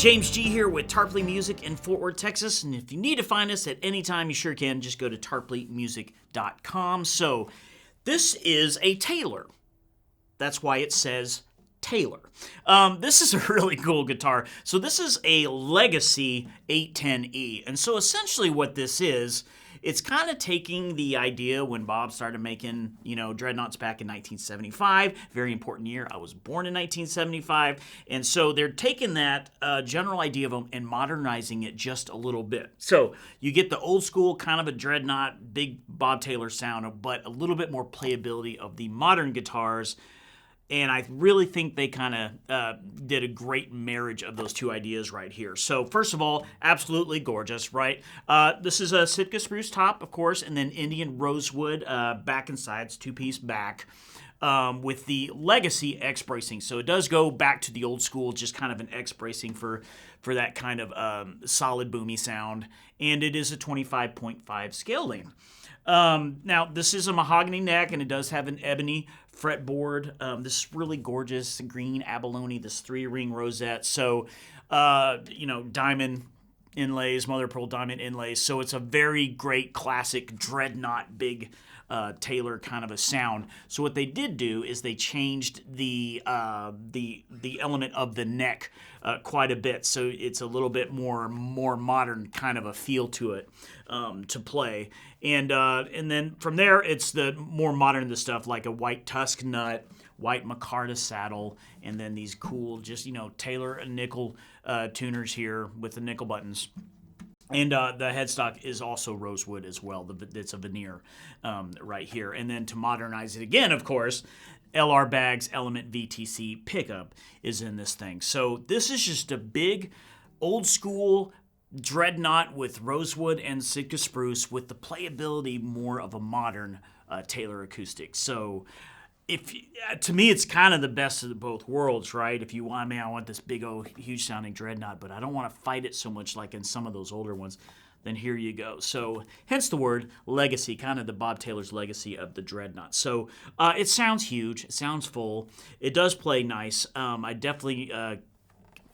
James G here with Tarpley Music in Fort Worth, Texas. And if you need to find us at any time, you sure can. Just go to tarpleymusic.com. So this is a Taylor. That's why it says Taylor. This is a really cool guitar. So this is a Legacy 810E. And so essentially what this is, it's kind of taking the idea when Bob started making, dreadnoughts back in 1975. Very important year. I was born in 1975. And so they're taking that general idea of them and modernizing it just a little bit. So you get the old school kind of a dreadnought, big Bob Taylor sound, but a little bit more playability of the modern guitars. And I really think they kind of did a great marriage of those two ideas right here. So first of all, absolutely gorgeous, right? This is a Sitka spruce top, of course, and then Indian rosewood back and sides, two-piece back, with the Legacy X bracing. So it does go back to the old school, just kind of an X bracing for that kind of solid boomy sound. And it is a 25.5 scale length. Now, this is a mahogany neck, and it does have an ebony fretboard. This is really gorgeous, green abalone, this 3-ring rosette. So, diamond inlays, mother of pearl diamond inlays. So it's a very great classic dreadnought, big Taylor kind of a sound. So what they did do is they changed the element of the neck quite a bit. So it's a little bit more modern kind of a feel to it to play. And then from there, it's the more modern the stuff like a white tusk nut, white micarta saddle, and then these cool just Taylor and nickel tuners here with the nickel buttons. And the headstock is also rosewood as well. It's a veneer right here. And then to modernize it again, of course, LR Baggs Element VTC pickup is in this thing. So this is just a big, old school dreadnought with rosewood and Sitka spruce with the playability more of a modern Taylor acoustic. So to me, it's kind of the best of both worlds, right? If you want, I want this big old huge sounding dreadnought, but I don't want to fight it so much like in some of those older ones. Then here you go. So hence the word legacy, kind of the Bob Taylor's legacy of the dreadnought. So it sounds huge. It sounds full. It does play nice. I definitely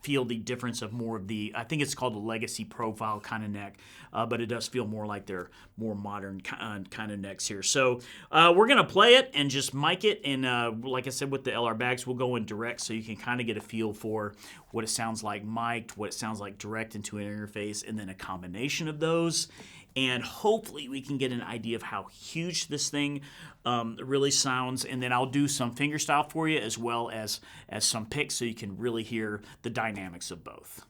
feel the difference of more of I think it's called the legacy profile kind of neck, but it does feel more like they're more modern kind of necks here. So we're going to play it and just mic it, and like I said with the LR Baggs, we'll go in direct so you can kind of get a feel for what it sounds like mic'd, what it sounds like direct into an interface, and then a combination of those. And hopefully we can get an idea of how huge this thing really sounds. And then I'll do some fingerstyle for you as well as some picks so you can really hear the dynamics of both.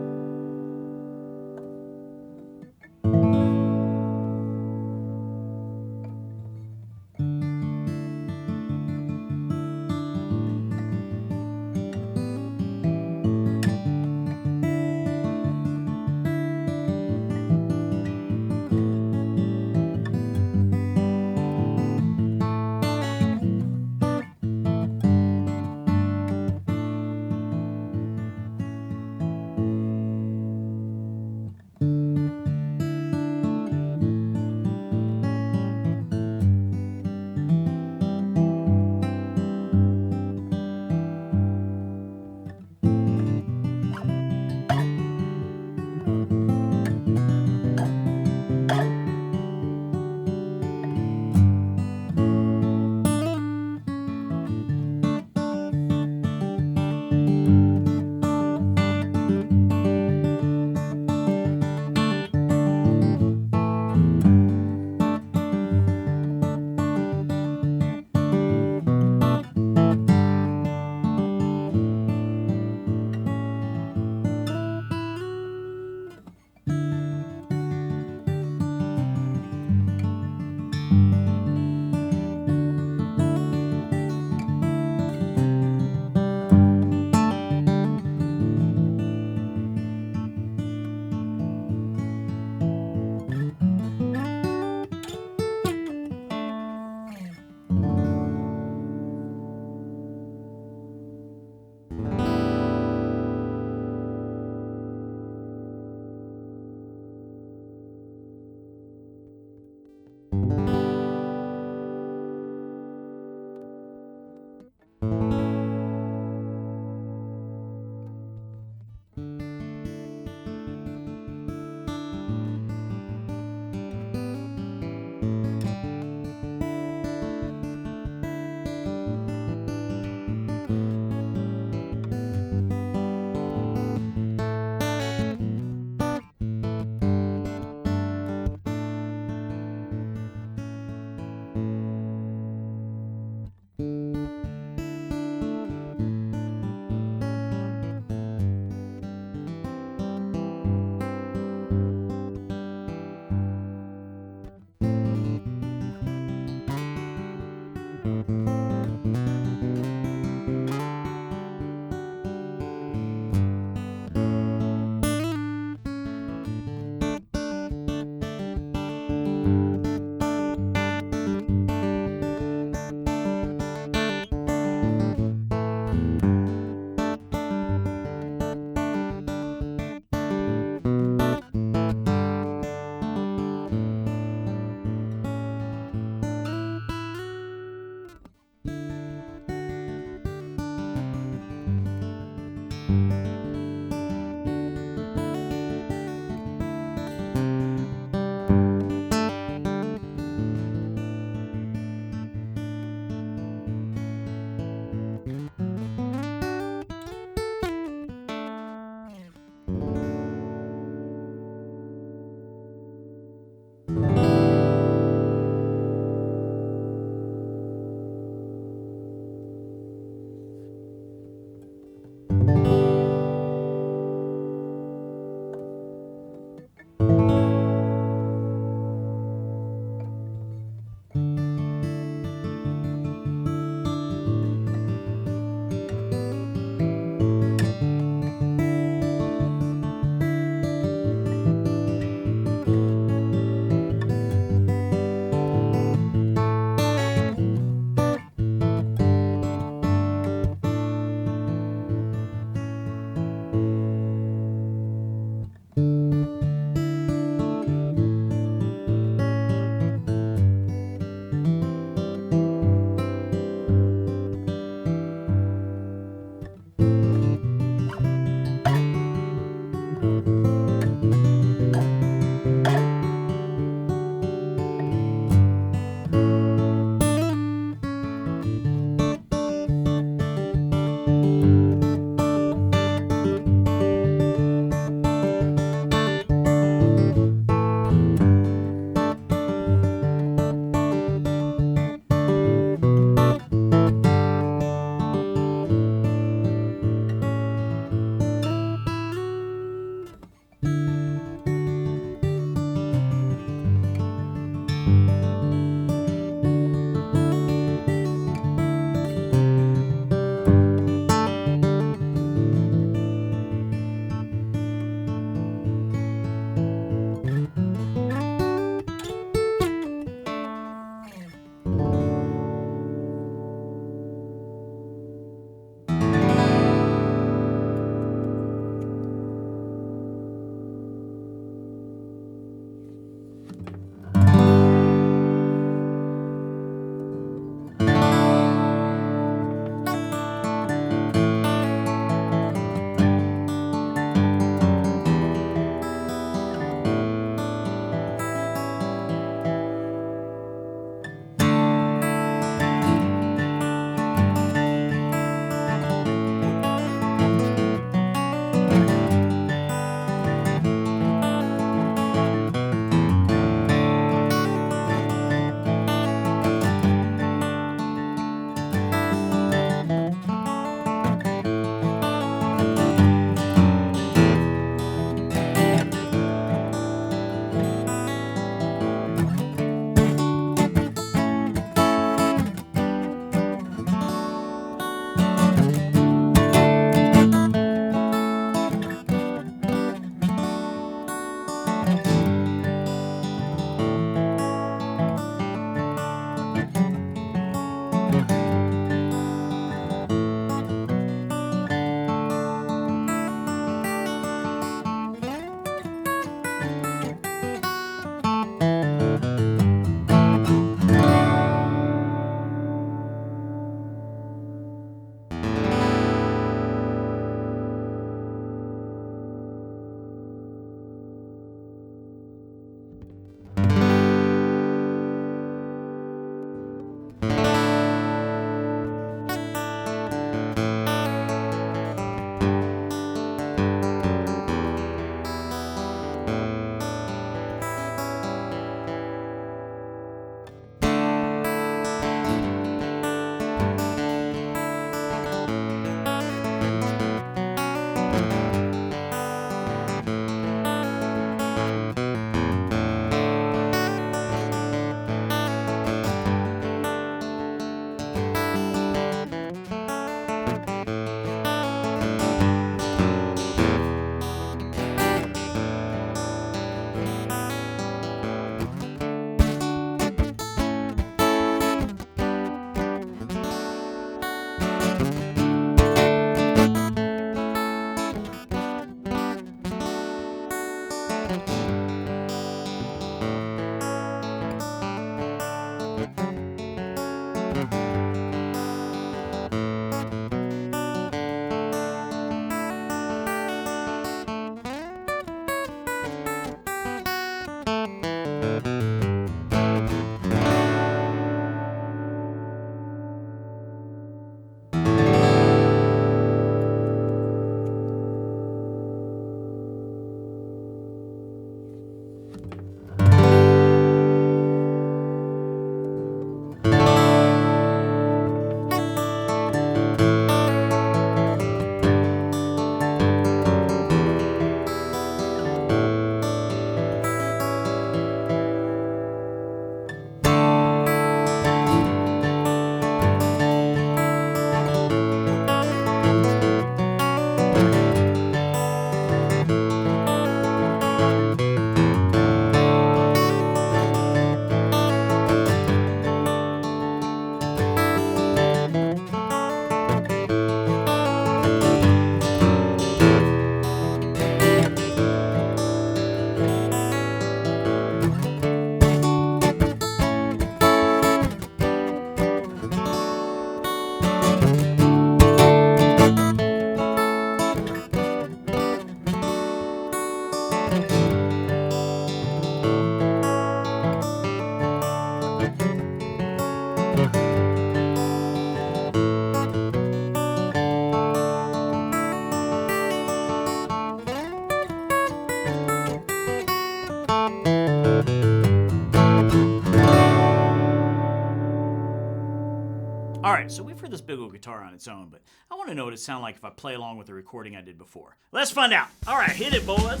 right, so we've heard this big old guitar on its own, but I want to know what it sounds like if I play along with the recording I did before. Let's find out. All right, hit it, boys.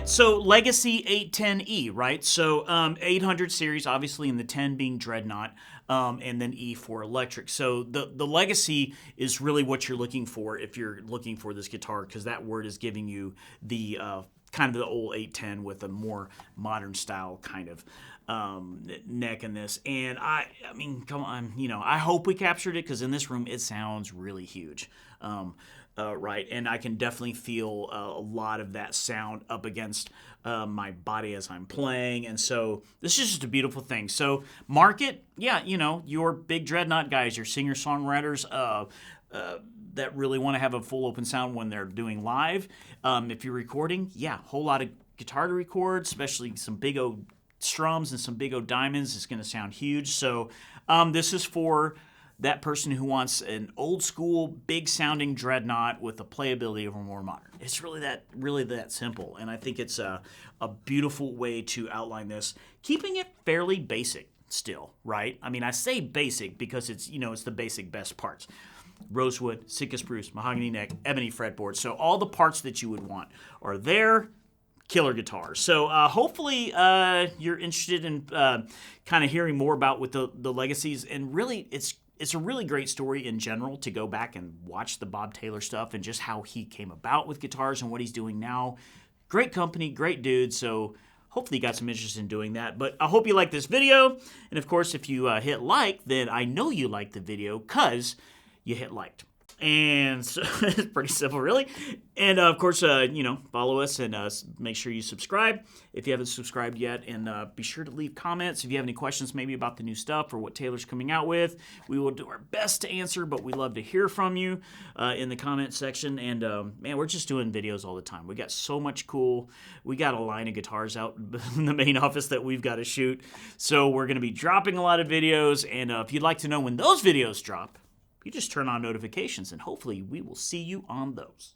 So Legacy 810E, right? So 800 series, obviously, and the 10 being Dreadnought, and then E for electric. So the Legacy is really what you're looking for if you're looking for this guitar, because that word is giving you the kind of the old 810 with a more modern style kind of neck in this. And I mean, come on, I hope we captured it, because in this room it sounds really huge. Right, and I can definitely feel a lot of that sound up against my body as I'm playing, and so this is just a beautiful thing. So market, yeah, your big Dreadnought guys, your singer-songwriters that really want to have a full open sound when they're doing live. If you're recording, yeah, whole lot of guitar to record, especially some big old strums and some big old diamonds. It's going to sound huge. So this is for that person who wants an old school, big sounding Dreadnought with the playability of a more modern. It's really that simple, and I think it's a beautiful way to outline this, keeping it fairly basic still, right? I mean, I say basic because it's it's the basic best parts. Rosewood, Sitka spruce, mahogany neck, ebony fretboard. So all the parts that you would want are there. Killer guitar. So hopefully you're interested in kind of hearing more about with the legacies, and really it's a really great story in general to go back and watch the Bob Taylor stuff and just how he came about with guitars and what he's doing now. Great company, great dude, so hopefully you got some interest in doing that. But I hope you like this video, and of course if you hit like, then I know you liked the video because you hit liked. And so it's pretty simple, really. And of course, follow us and make sure you subscribe if you haven't subscribed yet. And be sure to leave comments if you have any questions, maybe about the new stuff or what Taylor's coming out with. We will do our best to answer, but we love to hear from you in the comment section. And man, we're just doing videos all the time. We got so much cool. We got a line of guitars out in the main office that we've got to shoot. So we're going to be dropping a lot of videos. And if you'd like to know when those videos drop, you just turn on notifications, and hopefully we will see you on those.